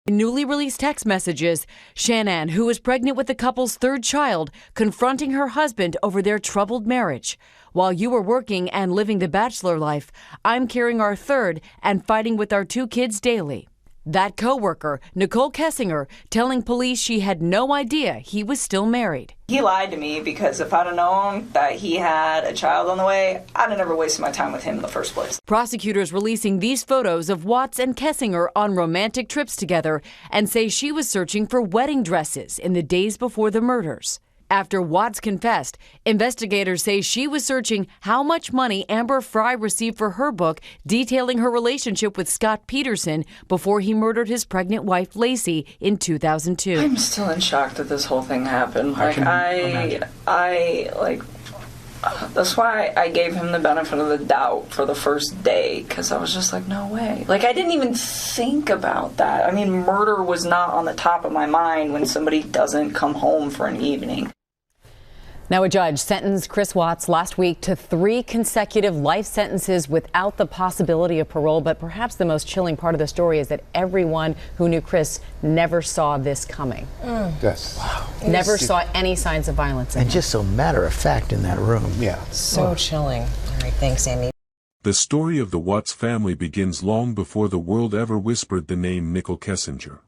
In newly released text messages, Shanann, who was pregnant with the couple's third child, confronting her husband over their troubled marriage. While you were working and living the bachelor life, I'm carrying our third and fighting with our 2 kids daily. That co-worker, Nichol Kessinger, telling police she had no idea he was still married. He lied to me because if I'd have known that he had a child on the way, I'd have never wasted my time with him in the first place. Prosecutors releasing these photos of Watts and Kessinger on romantic trips together and say she was searching for wedding dresses in the days before the murders. After Watts confessed, investigators say she was searching how much money Amber Fry received for her book detailing her relationship with Scott Peterson before he murdered his pregnant wife, Lacey, in 2002. I'm still in shock that this whole thing happened. That's why I gave him the benefit of the doubt for the first day, because I was just like, no way. Like, I didn't even think about that. I mean, murder was not on the top of my mind when somebody doesn't come home for an evening. Now, a judge sentenced Chris Watts last week to 3 consecutive life sentences without the possibility of parole. But perhaps the most chilling part of the story is that everyone who knew Chris never saw this coming. Yes. Wow. Never saw any signs of violence. And just so matter of fact in that room. Yeah. So chilling. All right, thanks, Amy. The story of the Watts family begins long before the world ever whispered the name Nichol Kessinger.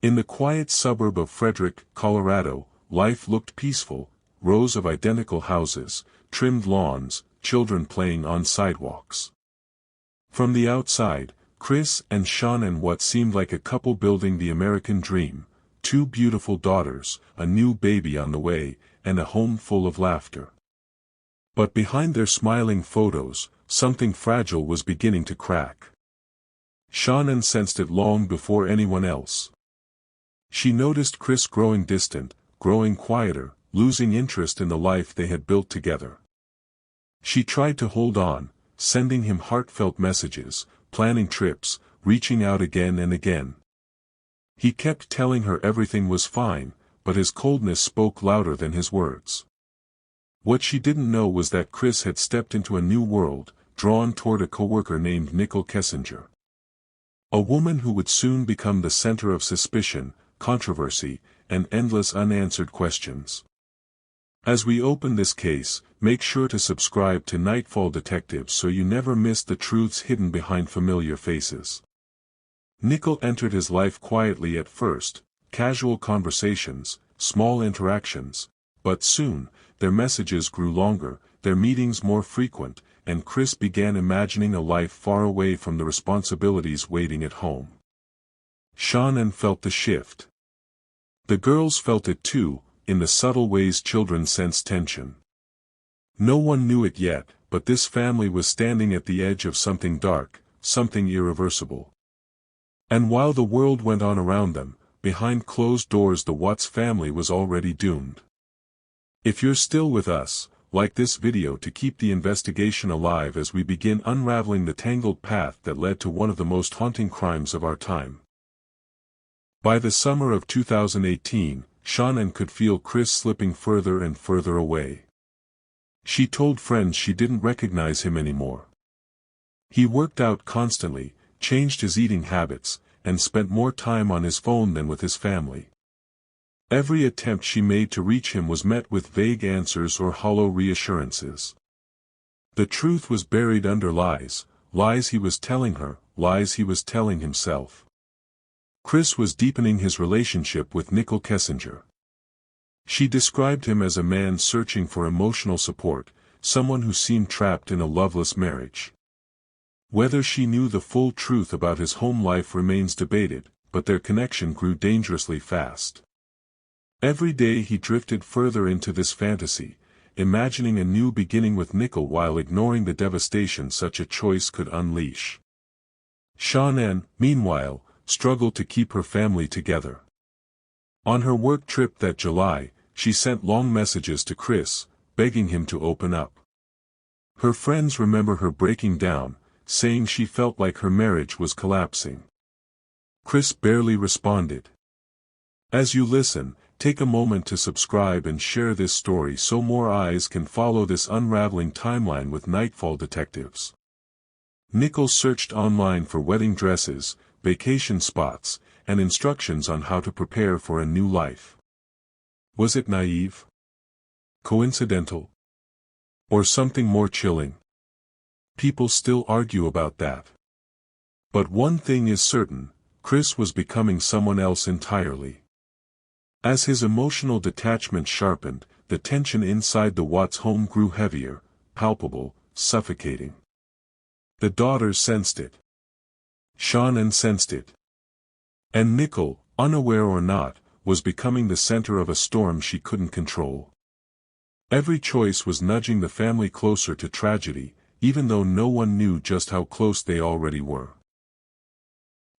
In the quiet suburb of Frederick, Colorado, life looked peaceful. Rows of identical houses, trimmed lawns, children playing on sidewalks. From the outside, Chris and Shanann what seemed like a couple building the American dream, 2 beautiful daughters, a new baby on the way, and a home full of laughter. But behind their smiling photos, something fragile was beginning to crack. Shanann sensed it long before anyone else. She noticed Chris growing distant, growing quieter, losing interest in the life they had built together. She tried to hold on, sending him heartfelt messages, planning trips, reaching out again and again. He kept telling her everything was fine, but his coldness spoke louder than his words. What she didn't know was that Chris had stepped into a new world, drawn toward a coworker named Nichol Kessinger. A woman who would soon become the center of suspicion, controversy, and endless unanswered questions. As we open this case, make sure to subscribe to Nightfall Detectives so you never miss the truths hidden behind familiar faces. Nichol entered his life quietly at first, casual conversations, small interactions, but soon, their messages grew longer, their meetings more frequent, and Chris began imagining a life far away from the responsibilities waiting at home. Shanann felt the shift. The girls felt it too, in the subtle ways children sense tension. No one knew it yet, but this family was standing at the edge of something dark, something irreversible. And while the world went on around them, behind closed doors the Watts family was already doomed. If you're still with us, like this video to keep the investigation alive as we begin unraveling the tangled path that led to one of the most haunting crimes of our time. By the summer of 2018, Shanann could feel Chris slipping further and further away. She told friends she didn't recognize him anymore. He worked out constantly, changed his eating habits, and spent more time on his phone than with his family. Every attempt she made to reach him was met with vague answers or hollow reassurances. The truth was buried under lies, lies he was telling her, lies he was telling himself. Chris was deepening his relationship with Nichol Kessinger. She described him as a man searching for emotional support, someone who seemed trapped in a loveless marriage. Whether she knew the full truth about his home life remains debated, but their connection grew dangerously fast. Every day he drifted further into this fantasy, imagining a new beginning with Nichol while ignoring the devastation such a choice could unleash. Shanann, meanwhile, struggled to keep her family together. On her work trip that July, she sent long messages to Chris, begging him to open up. Her friends remember her breaking down, saying she felt like her marriage was collapsing. Chris barely responded. As you listen, take a moment to subscribe and share this story so more eyes can follow this unraveling timeline with Nightfall Detectives. Nichol searched online for wedding dresses, vacation spots, and instructions on how to prepare for a new life. Was it naive? Coincidental? Or something more chilling? People still argue about that. But one thing is certain, Chris was becoming someone else entirely. As his emotional detachment sharpened, the tension inside the Watts home grew heavier, palpable, suffocating. The daughters sensed it. Sean sensed it. And Nichol, unaware or not, was becoming the center of a storm she couldn't control. Every choice was nudging the family closer to tragedy, even though no one knew just how close they already were.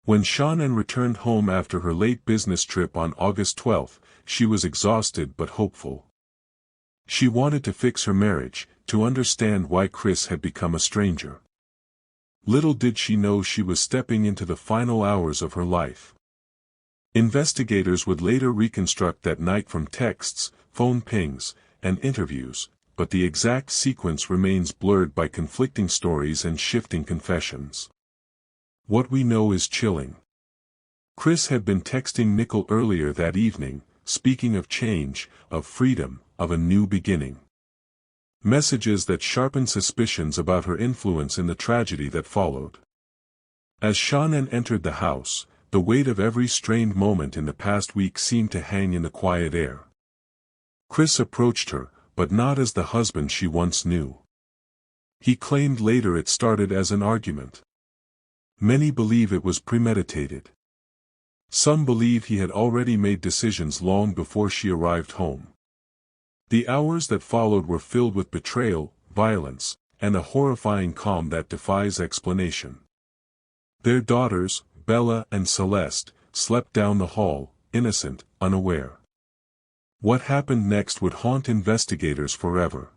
When Sean returned home after her late business trip on August 12, she was exhausted but hopeful. She wanted to fix her marriage, to understand why Chris had become a stranger. Little did she know she was stepping into the final hours of her life. Investigators would later reconstruct that night from texts, phone pings, and interviews, but the exact sequence remains blurred by conflicting stories and shifting confessions. What we know is chilling. Chris had been texting Nichol earlier that evening, speaking of change, of freedom, of a new beginning. Messages that sharpened suspicions about her influence in the tragedy that followed. As Sean entered the house, the weight of every strained moment in the past week seemed to hang in the quiet air. Chris approached her, but not as the husband she once knew. He claimed later it started as an argument. Many believe it was premeditated. Some believe he had already made decisions long before she arrived home. The hours that followed were filled with betrayal, violence, and a horrifying calm that defies explanation. Their daughters, Bella and Celeste, slept down the hall, innocent, unaware. What happened next would haunt investigators forever.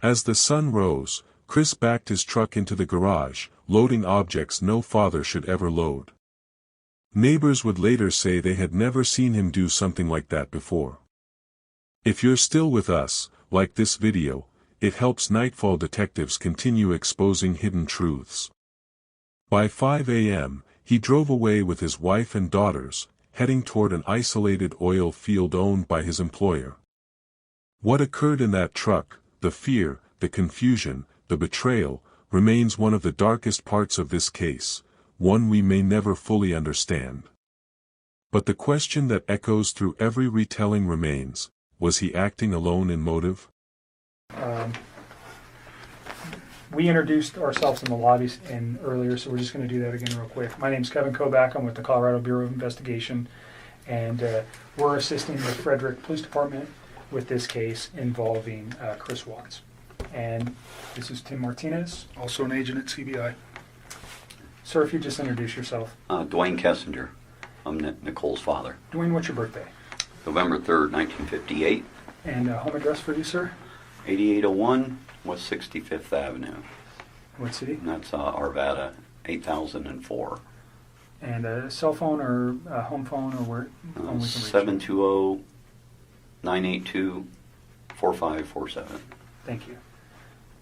As the sun rose, Chris backed his truck into the garage, loading objects no father should ever load. Neighbors would later say they had never seen him do something like that before. If you're still with us, like this video, it helps Nightfall Detectives continue exposing hidden truths. By 5 a.m., he drove away with his wife and daughters, heading toward an isolated oil field owned by his employer. What occurred in that truck, the fear, the confusion, the betrayal, remains one of the darkest parts of this case, one we may never fully understand. But the question that echoes through every retelling remains, was he acting alone in motive? We introduced ourselves in the lobbies earlier, so we're just going to do that again real quick. My name's Kevin Kovac. I'm with the Colorado Bureau of Investigation, and we're assisting the Frederick Police Department with this case involving Chris Watts. And this is Tim Martinez, Also an agent at CBI. Sir, if you just introduce yourself. Dwayne Kessinger. I'm Nicole's father. Dwayne, what's your birthday? November 3rd, 1958. And home address for you, sir? 8801 West 65th Avenue. What city? And that's Arvada, 8004. And a cell phone or a home phone or where? 720-982-4547. Thank you.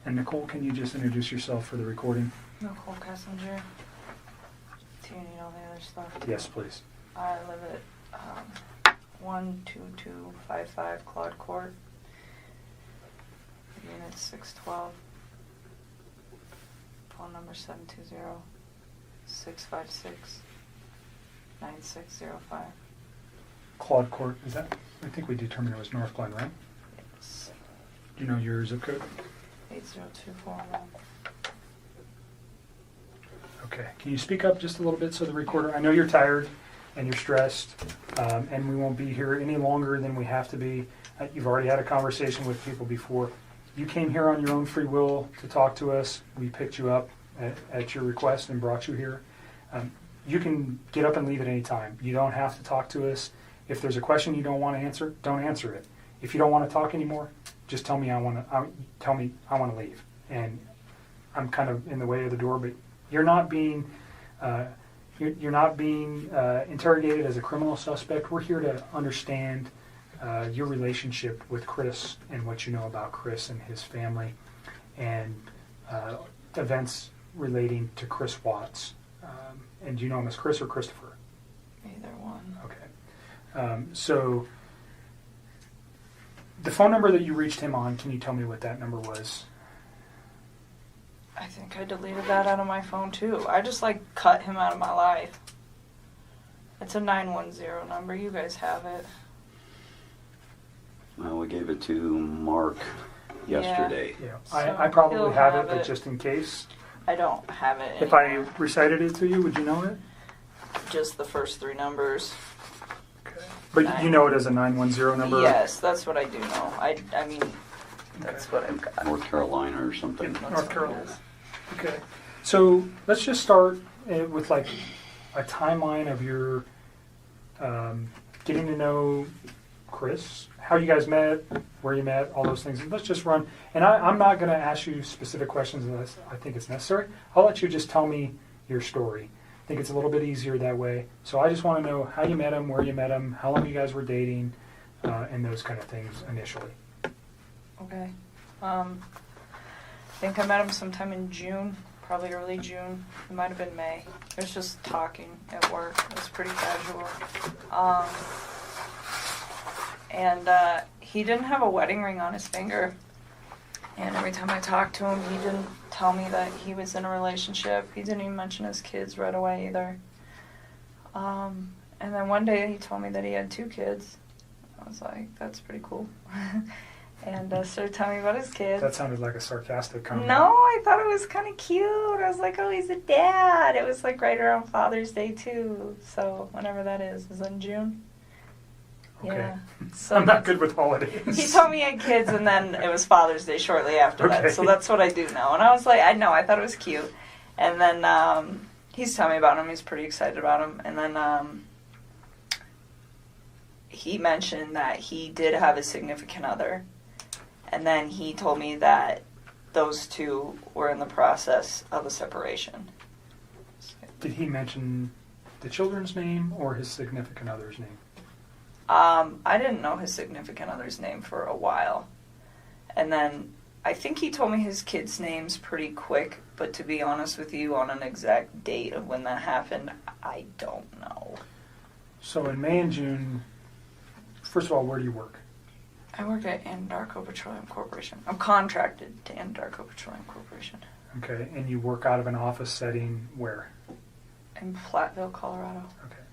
And Nicole, can you just introduce yourself for the recording? Nichol Kessinger. Do you need all the other stuff? Yes, please. I live at 12255 Claude Court. Unit 612. Phone number 720-656-9605. Claude Court, is that? I think we determined it was North Glen, right? Yes. Do you know your zip code? 80241. Okay. Can you speak up just a little bit so the recorder, I know you're tired and you're stressed, and we won't be here any longer than we have to be. You've already had a conversation with people before. You came here on your own free will to talk to us. We picked you up at your request and brought you here. You can get up and leave at any time. You don't have to talk to us. If there's a question you don't want to answer, don't answer it. If you don't want to talk anymore, just tell me I want to leave. And I'm kind of in the way of the door, but you're not being interrogated as a criminal suspect. We're here to understand your relationship with Chris and what you know about Chris and his family, and events relating to Chris Watts. And do you know him as Chris or Christopher? So the phone number that you reached him on, can you tell me what that number was? I think I deleted that out of my phone too. I just cut him out of my life. It's a 910 number. You guys have it. Well, we gave it to Mark yesterday. Yeah, So I probably he'll have have it, but it. just in case. I don't have it If I anymore. recited it to you, would you know it? Just the first 3 numbers. Okay. But you know it as a 910 number? Yes, that's what I do know. I mean, that's what I've got. North Carolina or something. That's North what it Carolina. is. Okay. So let's just start with a timeline of your getting to know Chris, how you guys met, where you met, all those things. Let's just run. And I'm not going to ask you specific questions unless I think it's necessary. I'll let you just tell me your story. I think it's a little bit easier that way. So I just want to know how you met him, where you met him, how long you guys were dating, and those kind of things initially. Okay. I think I met him sometime in June, probably early June. It might have been May. It was just talking at work. It was pretty casual. And he didn't have a wedding ring on his finger. And every time I talked to him, he didn't tell me that he was in a relationship. He didn't even mention his kids right away either. And then one day he told me that he had 2 kids. I was like, that's pretty cool. And started telling me about his kids. That sounded like a sarcastic comment. No, I thought it was kind of cute. I was like, oh, he's a dad. It was right around Father's Day too. So whenever that is in June. Okay. Yeah. So I'm not good with holidays. he told me he had kids, and then it was Father's Day shortly after Okay. that. So that's what I do know. And I was like, I thought it was cute. And then he's telling me about him. He's pretty excited about him. And then he mentioned that he did have a significant other. And then he told me that those 2 were in the process of a separation. Did he mention the children's name or his significant other's name? I didn't know his significant other's name for a while. And then I think he told me his kids' names pretty quick, but to be honest with you, on an exact date of when that happened, I don't know. So in May and June, first of all, where do you work? I work at Anadarko Petroleum Corporation. I'm contracted to Anadarko Petroleum Corporation Okay, and you work out of an office setting where? in Platteville, Colorado. Okay.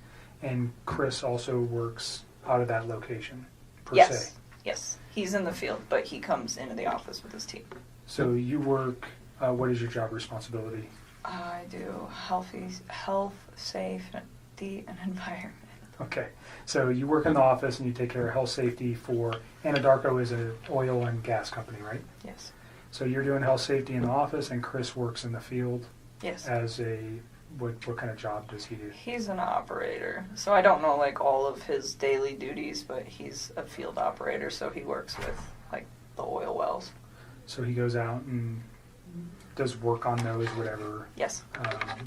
And Chris also works out of that location, per Yes. se. Yes. He's in the field, but he comes into the office with his team. So you work, what is your job responsibility? I do health, safety, and environment. Okay, so you work in the office and you take care of health safety for, Anadarko is an oil and gas company, right? Yes. So you're doing health safety in the office and Chris works in the field Yes. as what kind of job does he do? He's an operator, so I don't know all of his daily duties, but he's a field operator, so he works with the oil wells. So he goes out and does work on those, whatever Yes.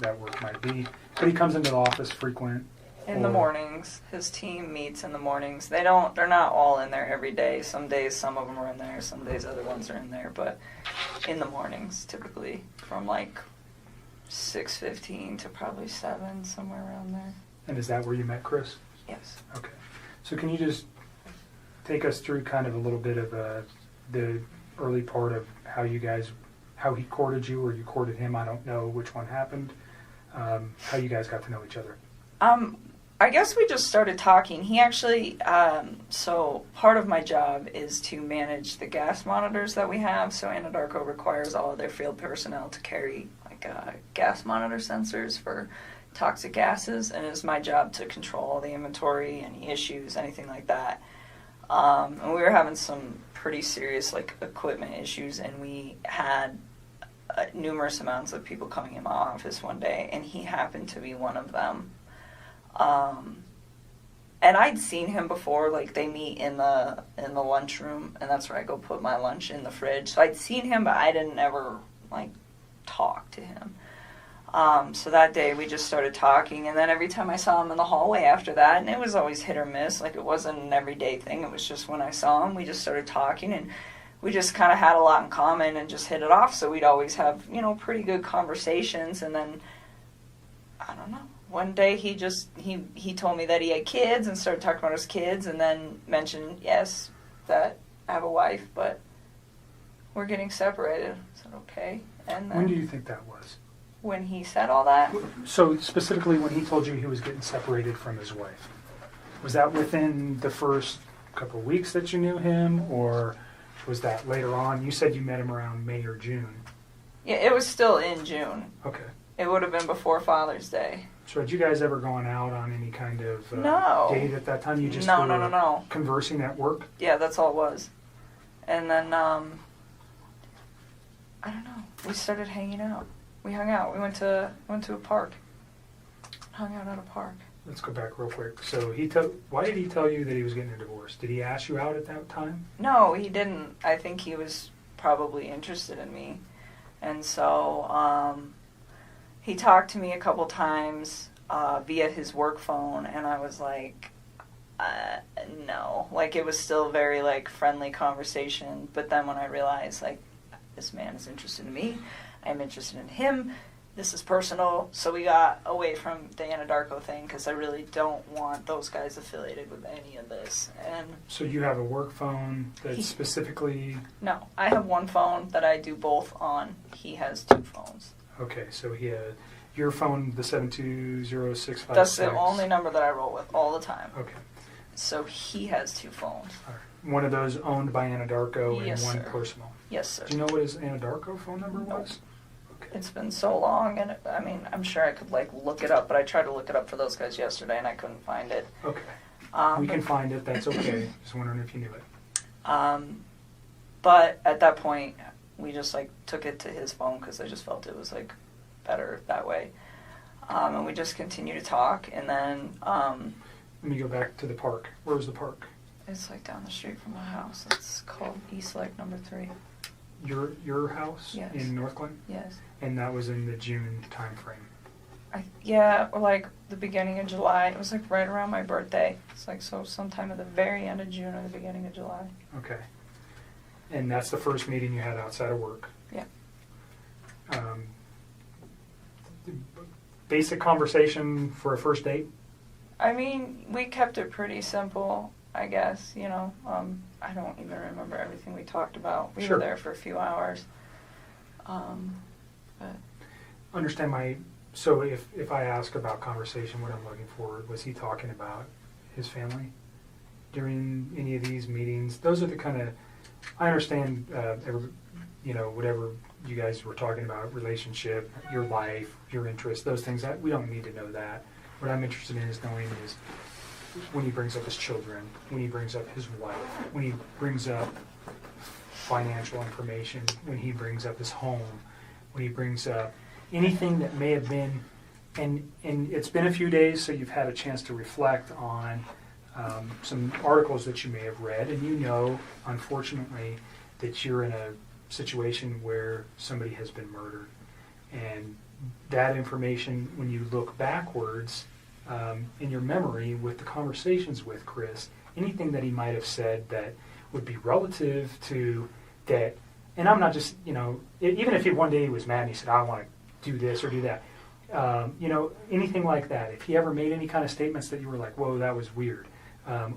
that work might be. But he comes into the office frequent. In the mornings, his team meets in the mornings. They're not all in there every day. Some days, some of them are in there. Some days, other ones are in there. But in the mornings, typically, from 6:15 to probably 7, somewhere around there. And is that where you met Chris? Yes. Okay. So can you just take us through kind of a little bit of the early part of how he courted you or you courted him? I don't know which one happened. How you guys got to know each other? I guess we just started talking. He actually, so part of my job is to manage the gas monitors that we have. So Anadarko requires all of their field personnel to carry gas monitor sensors for toxic gases, and it's my job to control all the inventory, any issues, anything like that. And we were having some pretty serious equipment issues, and we had numerous amounts of people coming in my office one day, and he happened to be one of them. And I'd seen him before, they meet in the lunchroom, and that's where I go put my lunch in the fridge. So I'd seen him, but I didn't ever talk to him. So that day we just started talking, and then every time I saw him in the hallway after that, and it was always hit or miss, it wasn't an everyday thing, it was just when I saw him, we just started talking, and we just kind of had a lot in common and just hit it off, so we'd always have, pretty good conversations, and then, I don't know, one day he told me that he had kids and started talking about his kids, and then mentioned, yes, that I have a wife, but we're getting separated. I said, okay. And then When do you think that was? when he said all that, So specifically when he told you he was getting separated from his wife, was that within the first couple of weeks that you knew him, or was that later on? You said you met him around May or June. yeah, it was still in June. Okay. It would have been before Father's Day. So had you guys ever gone out on any kind of No. date at that time? You just No, were no. conversing at work? Yeah, that's all it was. And then, I don't know. We started hanging out. We hung out. We went to a park. Hung out at a park. Let's go back real quick. So why did he tell you that he was getting a divorce? Did he ask you out at that time? No, he didn't. I think he was probably interested in me. And so, he talked to me a couple times via his work phone, and I was like, no. Like, it was still very, like, friendly conversation. But then when I realized, like, this man is interested in me, I'm interested in him, this is personal, so we got away from the Anadarko thing, because I really don't want those guys affiliated with any of this. And So you have a work phone that's specifically... no, I have one phone that I do both on. He has two phones. Okay, so he had your phone, the 720-656. That's the only number that I roll with all the time. Okay. So he has two phones. All right. One of those owned by Anadarko Yes, and one sir. personal. Yes, sir. Do you know what his Anadarko phone number Nope. was? Okay. It's been so long, and I mean, I'm sure I could like look it up, but I tried to look it up for those guys yesterday, and I couldn't find it. Okay. We can find it. That's okay. Just wondering if you knew it. But at that point, we just like took it to his phone because I just felt it was like better that way. And we just continued to talk, and then Let me go back to the park. Where was the park? it's like down the street from my house. It's called East Lake Number 3. Your house Yes. in Northglenn? Yes. And that was in the June time frame. Yeah, or like the beginning of July. It was like right around my birthday. It's like so sometime at the very end of June or the beginning of July. Okay. And that's the first meeting you had outside of work? Yeah. Basic conversation for a first date? I mean, we kept it pretty simple, I guess, you know. I don't even remember everything we talked about. We Sure. were there for a few hours. But Understand so if I ask about conversation, what I'm looking for, was he talking about his family during any of these meetings? Those are the kind of, I understand, whatever you guys were talking about, relationship, your life, your interests, those things, we don't need to know that. What I'm interested in is knowing is when he brings up his children, when he brings up his wife, when he brings up financial information, when he brings up his home, when he brings up anything that may have been, and it's been a few days, so you've had a chance to reflect on some articles that you may have read, and you know, unfortunately, that you're in a situation where somebody has been murdered. And that information, when you look backwards in your memory with the conversations with Chris, anything that he might have said that would be relative to that, and I'm not just, even if one day he was mad and he said, I want to do this or do that, anything like that, if he ever made any kind of statements that you were like, whoa, that was weird,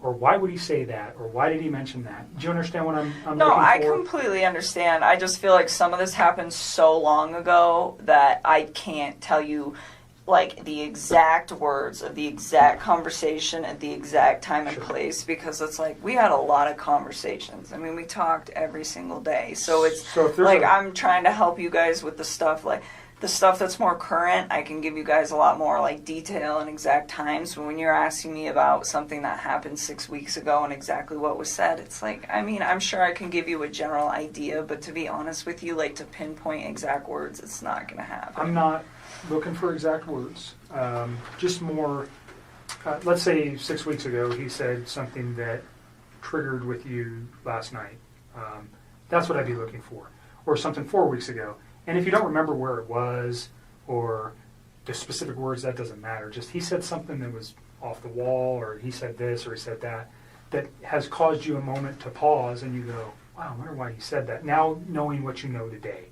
or why would he say that, or why did he mention that? Do you understand what I'm no, looking I for? completely understand. I just feel like some of this happened so long ago that I can't tell you like the exact words of the exact conversation at the exact time and place, because it's like we had a lot of conversations. I mean, we talked every single day. So it's So if there's like a- I'm trying to help you guys with the stuff like the stuff that's more current. I can give you guys a lot more like detail and exact times. But when you're asking me about something that happened 6 weeks ago and exactly what was said, it's like, I mean, I'm sure I can give you a general idea, but to be honest with you, like to pinpoint exact words, it's not going to happen. I'm not looking for exact words, just more, let's say 6 weeks ago he said something that triggered with you last night. That's what I'd be looking for. Or something 4 weeks ago. And if you don't remember where it was or the specific words, that doesn't matter. Just he said something that was off the wall, or he said this or he said that, that has caused you a moment to pause and you go, wow, I wonder why he said that. Now knowing what you know today.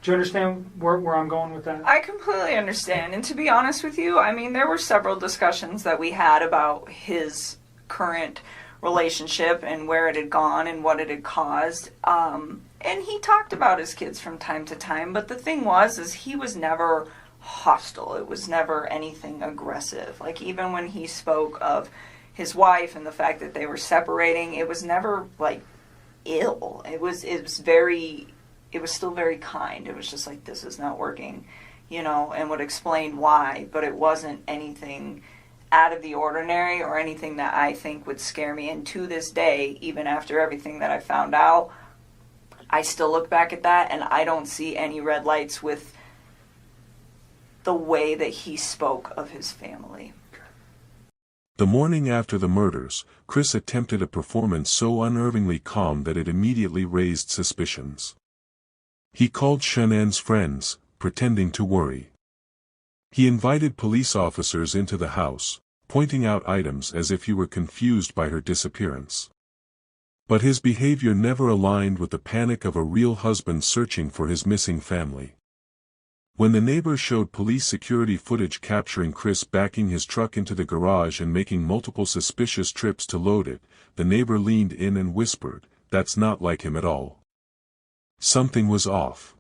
Do you understand where I'm going with that? I completely understand. And to be honest with you, I mean, there were several discussions that we had about his current relationship and where it had gone and what it had caused. And he talked about his kids from time to time. But the thing is he was never hostile. It was never anything aggressive. Like, even when he spoke of his wife and the fact that they were separating, it was never, like, ill. It was still very kind. It was just like, this is not working, and would explain why, but it wasn't anything out of the ordinary or anything that I think would scare me. And to this day, even after everything that I found out, I still look back at that and I don't see any red lights with the way that he spoke of his family. The morning after the murders, Chris attempted a performance so unnervingly calm that it immediately raised suspicions. He called Shannon's friends, pretending to worry. He invited police officers into the house, pointing out items as if he were confused by her disappearance. But his behavior never aligned with the panic of a real husband searching for his missing family. When the neighbors showed police security footage capturing Chris backing his truck into the garage and making multiple suspicious trips to load it, the neighbor leaned in and whispered, "That's not like him at all." Something was off.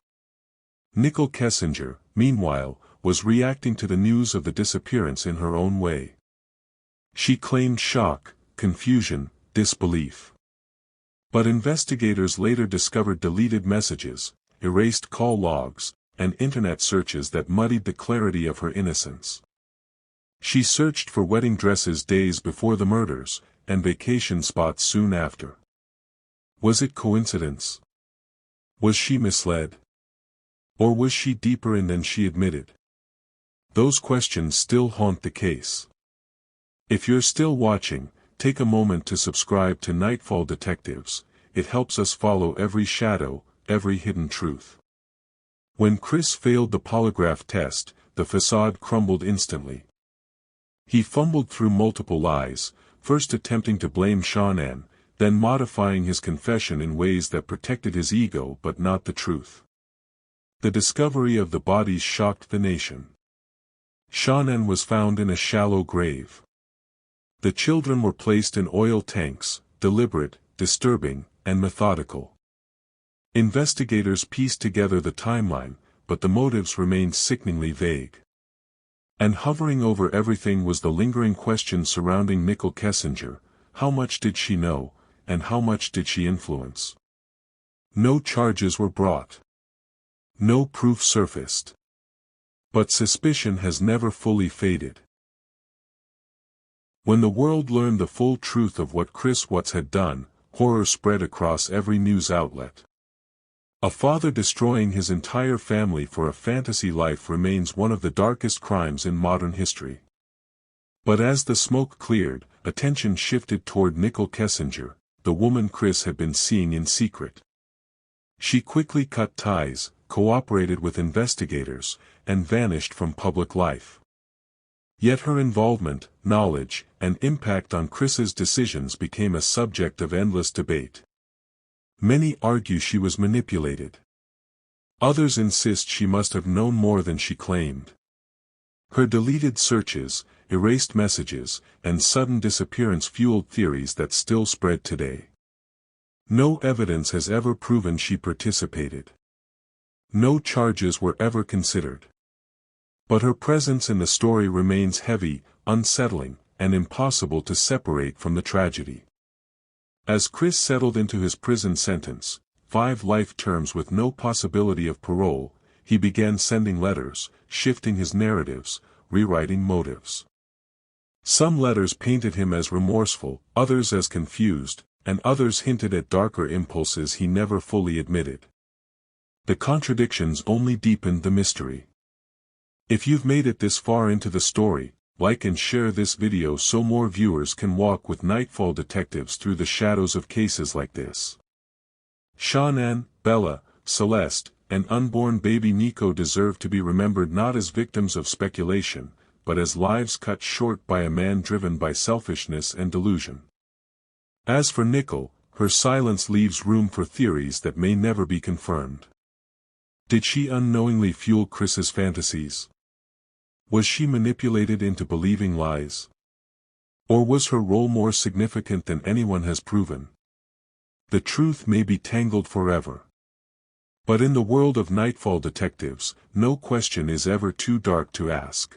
Nichol Kessinger, meanwhile, was reacting to the news of the disappearance in her own way. She claimed shock, confusion, disbelief. But investigators later discovered deleted messages, erased call logs, and internet searches that muddied the clarity of her innocence. She searched for wedding dresses days before the murders, and vacation spots soon after. Was it coincidence? Was she misled? Or was she deeper in than she admitted? Those questions still haunt the case. If you're still watching, take a moment to subscribe to Nightfall Detectives. It helps us follow every shadow, every hidden truth. When Chris failed the polygraph test, the facade crumbled instantly. He fumbled through multiple lies, first attempting to blame Shannon, then modifying his confession in ways that protected his ego but not the truth. The discovery of the bodies shocked the nation. Shannon was found in a shallow grave. The children were placed in oil tanks, deliberate, disturbing, and methodical. Investigators pieced together the timeline, but the motives remained sickeningly vague. And hovering over everything was the lingering question surrounding Nichol Kessinger: how much did she know, and how much did she influence? No charges were brought. No proof surfaced. But suspicion has never fully faded. When the world learned the full truth of what Chris Watts had done, horror spread across every news outlet. A father destroying his entire family for a fantasy life remains one of the darkest crimes in modern history. But as the smoke cleared, attention shifted toward Nichol Kessinger, the woman Chris had been seeing in secret. She quickly cut ties, cooperated with investigators, and vanished from public life. Yet her involvement, knowledge, and impact on Chris's decisions became a subject of endless debate. Many argue she was manipulated. Others insist she must have known more than she claimed. Her deleted searches, erased messages, and sudden disappearance fueled theories that still spread today. No evidence has ever proven she participated. No charges were ever considered. But her presence in the story remains heavy, unsettling, and impossible to separate from the tragedy. As Chris settled into his prison sentence, 5 life terms with no possibility of parole, he began sending letters, shifting his narratives, rewriting motives. Some letters painted him as remorseful, others as confused, and others hinted at darker impulses he never fully admitted. The contradictions only deepened the mystery. If you've made it this far into the story, like and share this video so more viewers can walk with Nightfall Detectives through the shadows of cases like this. Shannon, Bella, Celeste, and unborn baby Nico deserve to be remembered not as victims of speculation, but as lives cut short by a man driven by selfishness and delusion. As for Nichol, her silence leaves room for theories that may never be confirmed. Did she unknowingly fuel Chris's fantasies? Was she manipulated into believing lies? Or was her role more significant than anyone has proven? The truth may be tangled forever. But in the world of Nightfall Detectives, no question is ever too dark to ask.